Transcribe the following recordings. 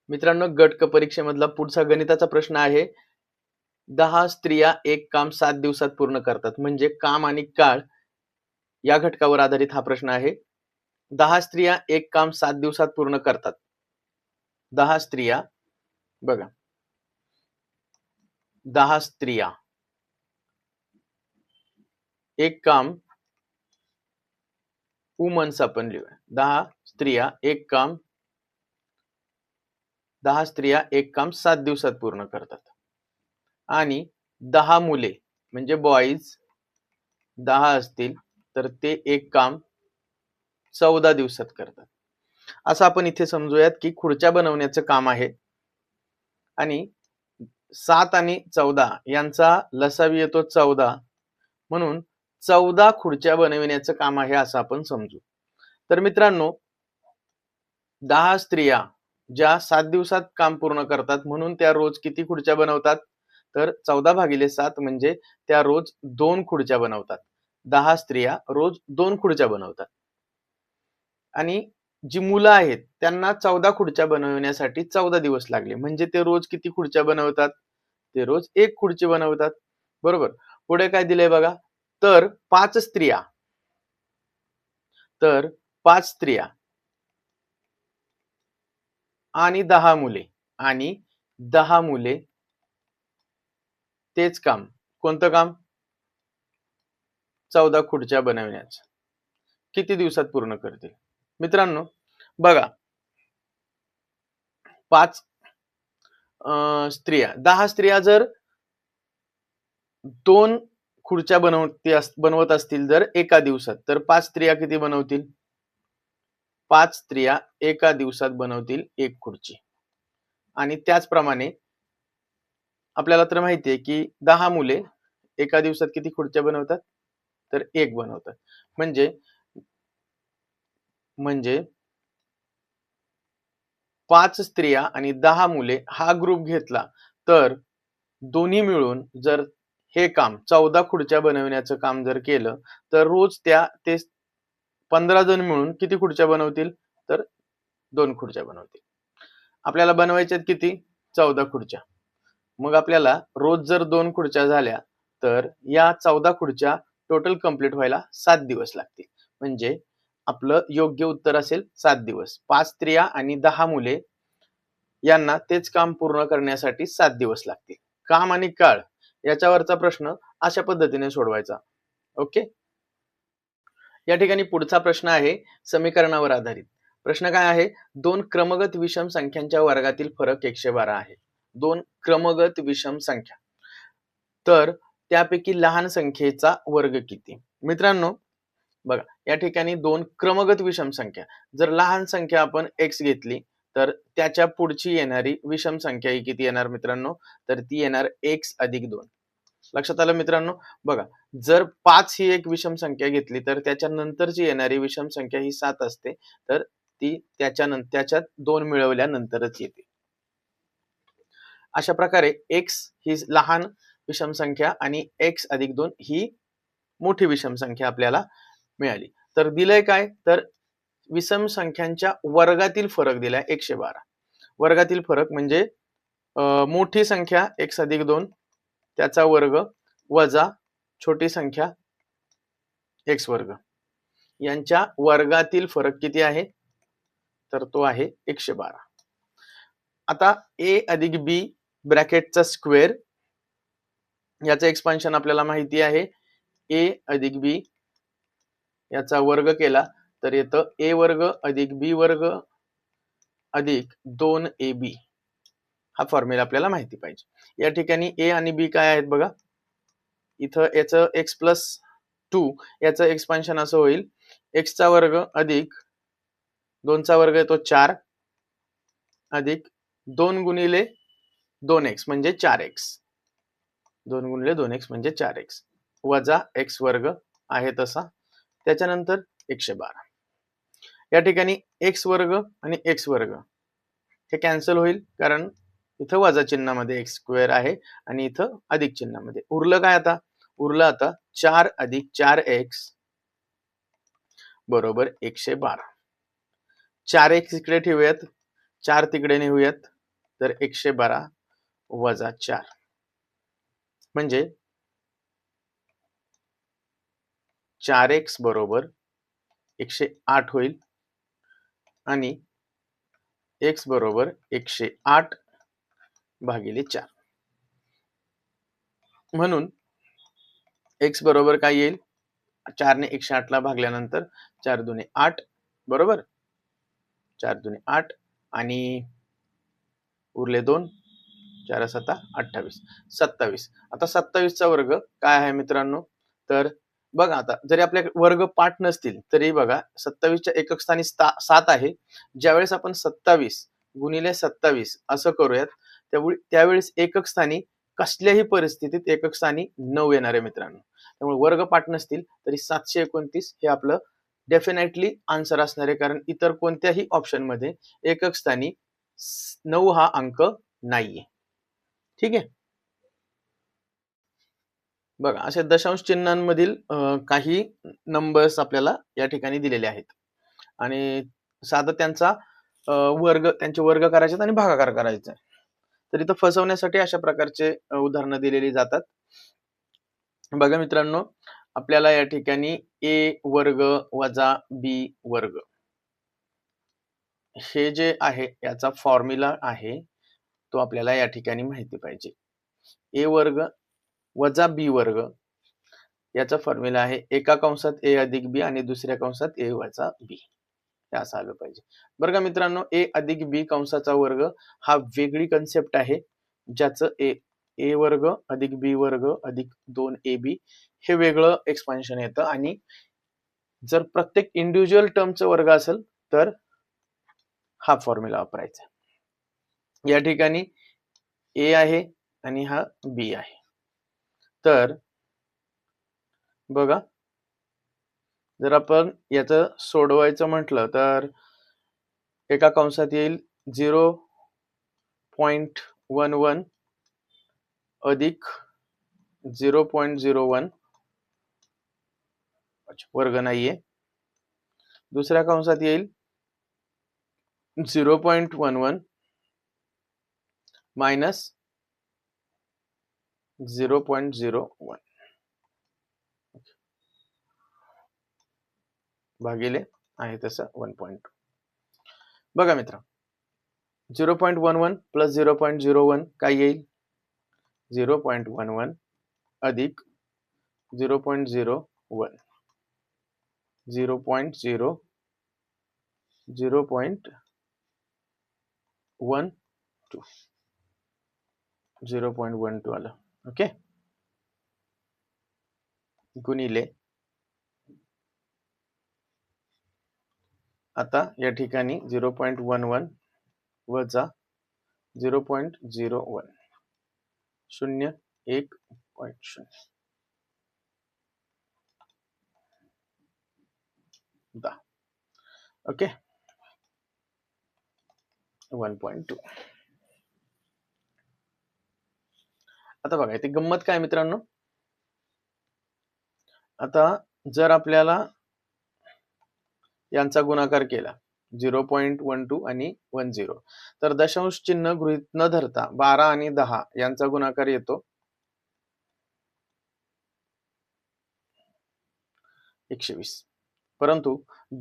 मित्रांनो, गट क परीक्षेमधला पुढचा गणिताचा प्रश्न आहे. 10 स्त्रिया एक काम 7 दिवसात पूर्ण करतात. म्हणजे काम आणि काळ या घटकावर आधारित हा प्रश्न आहे. 10 स्त्रिया एक काम 7 दिवसात पूर्ण करतात. 10 स्त्रिया बघा, 10 स्त्रिया एक काम वुमन्स आपण लिहूया. 10 स्त्रिया एक काम 7 दिवसात पूर्ण करतात. आणि 10 मुले म्हणजे बॉईज 10 असतील तर ते एक काम 14 दिवसात करतात. असं आपण इथे समजूयात की खुर्च्या बनवण्याचं काम आहे आणि 7 आणि 14 यांचा लसावी येतो 14, म्हणून 14 खुर्च्या बनविण्याचं काम आहे असं आपण समजू. तर मित्रांनो, 10 स्त्रिया ज्या 7 दिवसात काम पूर्ण करतात म्हणून त्या रोज किती खुर्च्या बनवतात? तर 14/7 म्हणजे त्या रोज 2 खुर्च्या बनवतात. 10 स्त्रिया रोज 2 खुर्च्या बनवतात. आणि जी मुलं आहेत त्यांना 14 खुर्च्या बनवण्यासाठी 14 दिवस लागले. म्हणजे ते रोज किती खुर्च्या बनवतात? ते रोज 1 खुर्ची बनवतात. बरोबर. पुढे काय दिलंय बघा. तर 5 स्त्रिया आणि 10 मुले तेच काम. कोणतं काम? 14 खुर्च्या बनवण्याचं किती दिवसात पूर्ण करतील? मित्रांनो बघा, 5 स्त्रिया 10 स्त्रिया जर 2 खुर्च्या बनवत असतील जर एका दिवसात, तर 5 स्त्रिया किती बनवतील? 5 स्त्रिया एका दिवसात बनवतील 1 खुर्ची. आणि त्याचप्रमाणे आपल्याला तर माहिती आहे की 10 मुले एका दिवसात किती खुर्च्या बनवतात? तर 1 बनवतात. म्हणजे 5 स्त्रिया आणि 10 मुले हा ग्रुप घेतला तर दोन्ही मिळून जर हे काम 14 खुर्च्या बनवण्याचं काम जर केलं तर रोज ते 15 जण मिळून किती खुर्च्या बनवतील? तर 2 खुर्च्या बनवतील. आपल्याला बनवायच्यात किती? 14 खुर्च्या. मग आपल्याला रोज जर 2 खुर्च्या झाल्या तर या 14 खुर्च्या टोटल कंप्लीट व्हायला 7 दिवस लागतील. म्हणजे आपलं योग्य उत्तर असेल 7 दिवस. 5 स्त्रिया आणि 10 मुले यांना तेच काम पूर्ण करण्यासाठी 7 दिवस लागतील. काम आणि काळ याच्यावरचा प्रश्न अशा पद्धतीने सोडवायचा. ओके. या ठिकाणी पुढचा प्रश्न आहे समीकरणावर आधारित. प्रश्न काय आहे? 2 क्रमगत विषम संख्यांच्या वर्गातील फरक 112 आहे. 2 क्रमगत विषम संख्या, तर त्यापैकी लहान संख्येचा वर्ग किती? मित्रांनो बघा, या ठिकाणी 2 क्रमगत विषम संख्या, जर लहान संख्या आपण x घेतली तर त्याच्या पुढची येणारी विषम संख्या ही किती येणार मित्रांनो? तर ती येणार x अधिक 2. लक्षात आलं मित्रांनो? बघा, जर 5 ही एक विषम संख्या घेतली तर त्याच्या नंतरची येणारी विषम संख्या ही 7 असते, तर ती त्याच्यात 2 मिळवल्यानंतरच येते. अशा प्रकारे x ही लहान विषम संख्या आणि x अधिक 2 ही मोठी विषम संख्या आपल्याला मिळाली. तर दिलंय काय? तर विषम संख्यांच्या वर्गातील फरक दिलाय 112. वर्गातील फरक म्हणजे मोठी संख्या x अधिक 2 त्याचा वर्ग वजा छोटी संख्या x वर्ग यांच्या वर्गातील फरक किती आहे? तर तो आहे 112. आता a अधिक b ब्रॅकेटचा स्क्वेअर याचं एक्सपान्शन आपल्याला माहिती आहे. a अधिक b याचा वर्ग केला तर येतं a वर्ग अधिक b वर्ग अधिक 2ab. हा फॉर्म्युला आपल्याला माहिती पाहिजे. या ठिकाणी a आणि b काय आहेत बघा. इथं याचं x+2 याचं एक्सपान्शन असं होईल, x चा वर्ग अधिक 2 चा वर्ग येतो 4 अधिक 2 गुणिले 2x म्हणजे 4x. 2 गुणिले 2x म्हणजे 4x वजा x वर्ग आहे तसा, त्याच्यानंतर 112. या ठिकाणी x वर्ग आणि x वर्ग हे कॅन्सल होईल कारण इथं वजा चिन्हामध्ये x स्क्वेअर आहे आणि इथं अधिक चिन्हामध्ये. उरलं काय आता? उरलं आता 4 अधिक 4x बरोबर 112. 4x इकडे ठेवूयात, 4 तिकडे नेऊयात, तर 112 वजा 4 म्हणजे 4x बरोबर 108 होईल आणि x बरोबर 108 भागिले 4 म्हणून x बरोबर काय येईल 4 ने 108 ला भागल्यानंतर 4 दुने 8 बरोबर 4 दुने 8 आणि उरले 2 4 7 28 27 आता 27 चा वर्ग काय आहे मित्रांनो तर बघा आता जरी आपल्या वर्ग पाठ नसतील तरी बघा 27 च्या एकक स्थानी 7 आहे ज्यावेळेस आपण 27 गुणिले 27 असं करूयात त्यावेळेस एकक स्थानी कसल्याही परिस्थितीत एकक स्थानी 9 येणार आहे मित्रांनो त्यामुळे वर्ग पाठ नसतील तरी 729 हे आपलं डेफिनेटली आन्सर असणार आहे कारण इतर कोणत्याही ऑप्शन मध्ये एकक स्थानी 9 हा अंक नाहीये ठीक आहे बघा असे दशांश चिन्हांमधील काही नंबर्स आपल्याला या ठिकाणी दिलेले आहेत आणि साधा त्यांचा त्यांचे वर्ग करायचे आणि भागाकार करायचा तर इथं फसवण्यासाठी अशा प्रकारचे उदाहरणं दिलेली जातात बघा मित्रांनो आपल्याला या ठिकाणी a वर्ग वजा b वर्ग हे जे आहे याचा फॉर्म्युला आहे तो आपल्याला या ठिकाणी माहिती पाहिजे a वर्ग वजा b वर्ग याचा फॉर्म्युला आहे एका कंसात a अधिक b आणि दुसऱ्या कंसात a वजा b हे असं आलं पाहिजे बरं का मित्रांनो a अधिक b कंसाचा वर्ग हा वेगळी कन्सेप्ट आहे ज्याचं a वर्ग अधिक b वर्ग अधिक 2ab हे वेगळं एक्सपान्शन येतं आणि जर प्रत्येक इंडिव्हिज्युअल टर्मचा वर्ग असेल तर हा फॉर्म्युला वापरायचा या ठिकाणी a आहे आणि हा b आहे तर बघा जर आपण याचं सोडवायचं म्हटलं तर एका कंसात येईल 0.11 अधिक 0.01 वर्ग नाहीये दुसऱ्या कंसात येईल 0.11 मायनस 0.01 भागिले आहे तसं 1.2 बघा मित्र 0.11 प्लस 0.01 काय येईल 0.11 अधिक 0.01 0.0 0.12 0.12 आलं ओके गुणिले आता या ठिकाणी 0.11 वजा 0.01 0 1.0 10 ओके 1.2 आता बघा इथे गंमत काय मित्रांनो आता जर आपल्याला यांचा गुणाकार केला 0.12 आणि 10 तर दशांश चिन्ह गृहीत न धरता 12 आणि 10 यांचा गुणाकार येतो 120 परंतु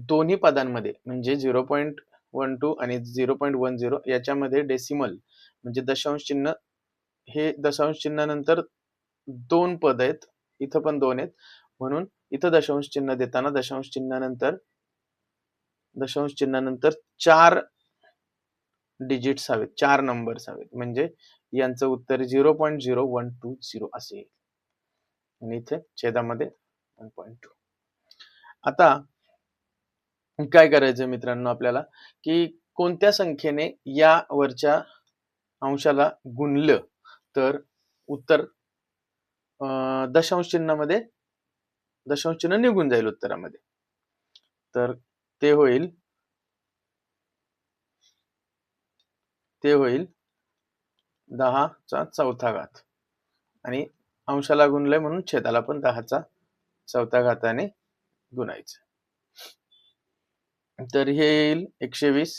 दोन्ही पदांमध्ये म्हणजे 0.12 आणि 0.10 याच्यामध्ये डेसिमल म्हणजे दशांश चिन्ह हे दशांश चिन्हानंतर दोन पद आहेत इथं पण दोन आहेत म्हणून इथं दशांश चिन्ह देताना दशांश चिन्हानंतर 4 डिजिट्स हवेत 4 नंबर्स हवेत म्हणजे यांचं उत्तर 0.0120 असेल आणि इथे छेदामध्ये 1.2 आता काय करायचं मित्रांनो आपल्याला की कोणत्या संख्येने या वरच्या अंशाला गुणलं तर उत्तर दशांश चिन्हामध्ये दशांश चिन्ह निघून जाईल उत्तरामध्ये तर ते होईल 10 चा चौथा घात आणि अंशाला गुणलंय म्हणून छेदाला पण 10 चा चौथा घाताने गुणायचं तर हे येईल 120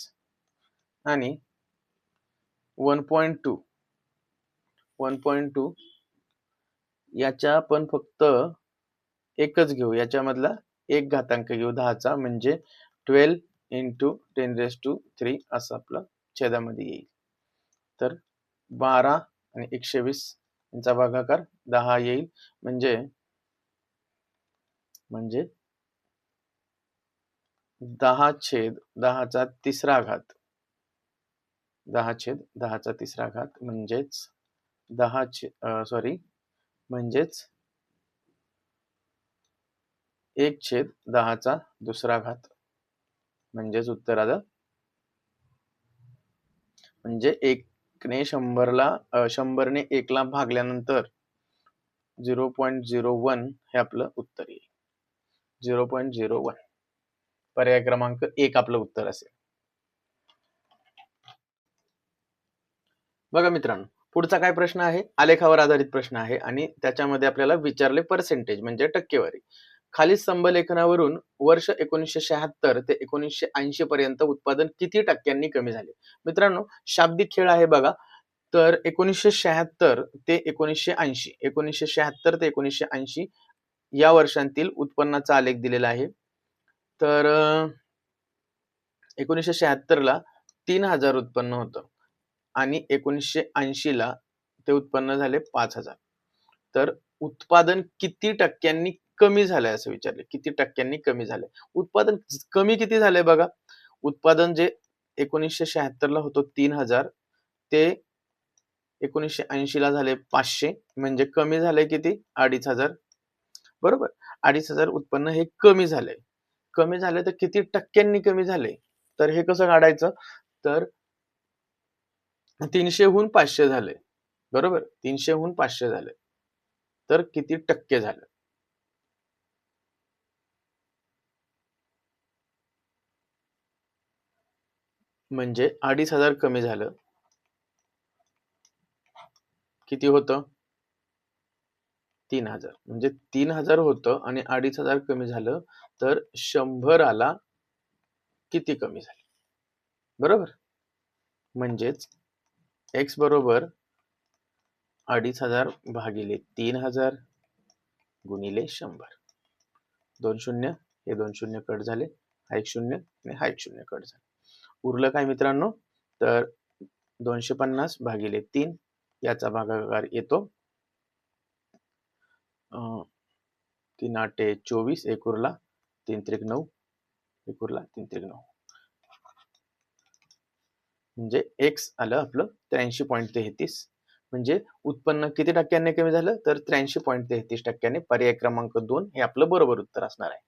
आणि 1.2 याच्या आपण फक्त एकच घेऊ, याच्यामधला एक घातांक घेऊ 10चा, म्हणजे 12 into 10⁻³ असं आपलं छेदामध्ये येईल. तर 12 आणि 120 यांचा भागाकार 10 येईल, म्हणजे 10/10चा तिसरा घात, 10/10चा तिसरा घात म्हणजेच 1/10चा दुसरा घात, म्हणजेच उत्तर आलं. म्हणजे 100ने 1ला भागल्यानंतर 0.01 हे आपलं उत्तर येईल. 0.01 पर्याय क्रमांक 1 आपलं उत्तर असेल. बघा मित्रांनो, पुढचा काय प्रश्न आहे, आलेखावर आधारित प्रश्न आहे आणि त्याच्यामध्ये आपल्याला विचारले पर्सेंटेज म्हणजे टक्केवारी. खाली स्तंभलेखनावरून वर्ष 1976 ते 1980 पर्यंत उत्पादन किती टक्क्यांनी कमी झाले. मित्रांनो, शाब्दिक खेळ आहे बघा. तर 1976 ते 1980, 1976 ते 1980 या वर्षांतील उत्पन्नाचा आलेख दिलेला आहे. तर 1976 ला 3000 उत्पन्न होतं आणि 1980 ला ते उत्पन्न झाले 5000. तर उत्पादन किती टक्क्यांनी कमी झालंय असं विचारले. किती टक्क्यांनी कमी झालंय? उत्पादन कमी किती झालंय बघा. उत्पादन जे 1976 ला होतं 3000 ते 1980 ला झाले 500, म्हणजे कमी झालंय किती? 2500. बरोबर, 2500 उत्पन्न हे कमी झालंय. कमी झालंय तर किती टक्क्यांनी कमी झाले? तर हे कसं काढायचं? तर 300हून 500 झाले. बरोबर, 300हून 500 झाले तर किती टक्के झालं? म्हणजे 2500 कमी झालं, किती होतं? 3000. म्हणजे 3000 होतं आणि 2500 कमी झालं, तर 100 किती कमी झाले? बरोबर, म्हणजेच x बरोबर 2500 भागिले 3000 गुणिले 100. 2 शून्य, हे 2 शून्य कट झाले, हा 1 शून्य आणि हा 1 शून्य कट झाले. उरलं काय मित्रांनो? तर 250 भागिले 3 याचा भागाकार येतो 3 8 24, एक उरला 3 त्रिक 9, एक उरला 3 त्रिक 9, म्हणजे x आलं आपलं 83.33. म्हणजे उत्पन्न किती टक्क्यांनी कमी झालं? तर 83.33 टक्क्यांनी. पर्याय क्रमांक 2 हे आपलं बरोबर उत्तर असणार आहे.